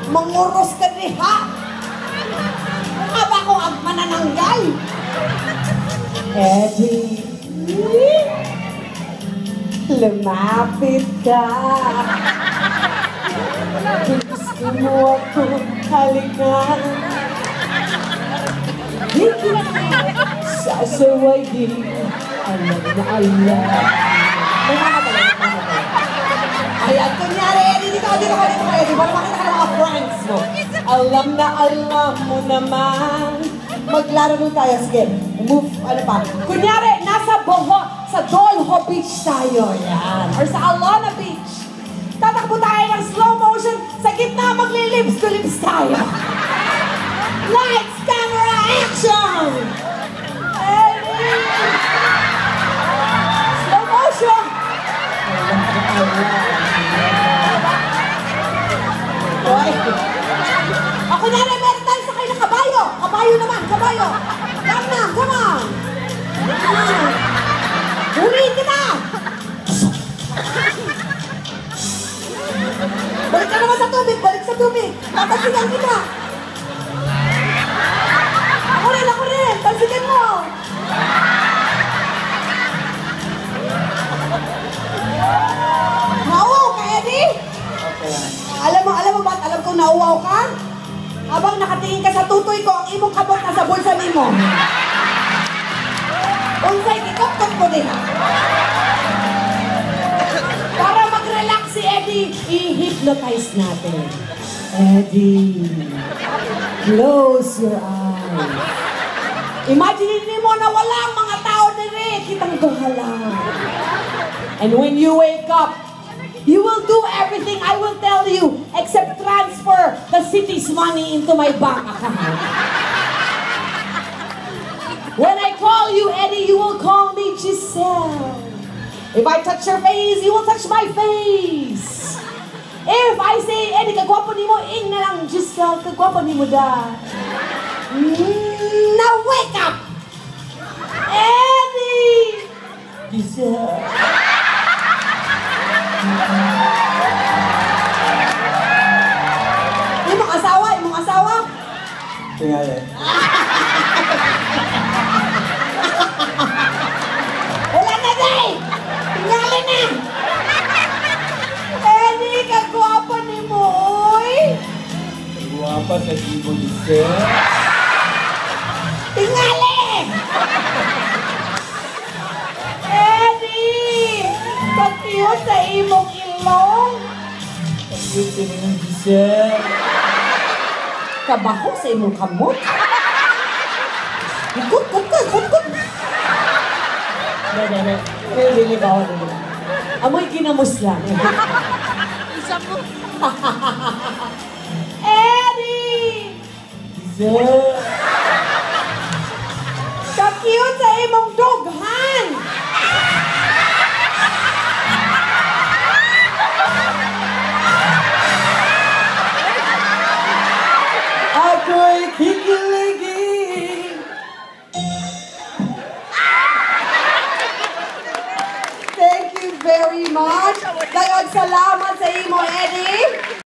Manguros ka diha. Nga ba ko ang manananggal? Eddie, lumapit ka. Gusto mo ako halikan. Di kita sasawayin. Alam na alam. Ayan, kunyari, Eddie, dito ka, Eddie. Para makita ka ng mga friends mo. Alam na alam mo naman. Maglaro nun tayo. Sige, move, ano pa. Kunyari, nasa sa Dolho Beach tayo. Yan. Or sa Alona Beach. Tatakbo tayo ng slow motion. Sa gitna, magli-lips to lips tayo. Lights, camera, action! Eddie! Slow motion! Ako na rin, meron tayo sakay na kabayo. Kabayo naman, kabayo. Come on. Huliin kita! Balik ka naman sa tubig, balik sa tubig. Tatasigan kita. Ako rin. Tasigan mo. Nauwaw ka, Eddie? Alam mo ba't alam kong nauwaw ka? Habang nakatingin ka sa tutoy ko, ang imong kabot na sa bulsa nimo. Unsay kikot ko din. Para mag-relax si Eddie, i-hypnotize natin. Eddie, close your eyes. Imagine mo na walang mga tao dire, kitang duha lang. And when you wake up, you will do everything I will tell you except transfer the city's money into my bank account. When I call you Eddie, you will call me Giselle. If I touch your face, you will touch my face. If I say Eddie, kagwapo ni mo, ing na lang Giselle, kagwapo ni mo da. Now wake up! Eddie! Giselle. Imong asawa? Tingali. Wala na, day! Tingali na! Eddie, kagwapo ni mo, oy! Guwapa sa Gibo Giselle. Tingali! Eddie! Kag-cute sa imong ilong! Pag-cute ng Giselle. Kabaho sa imong kamot? Ikot. Dili ba? Amoy kinamos lang. Isa mo. Eddie! Giselle. Ka-cute sa imong dughan! Ako'y kikiligin. Thank you very much. Dayon, salamat sa imo, Eddie.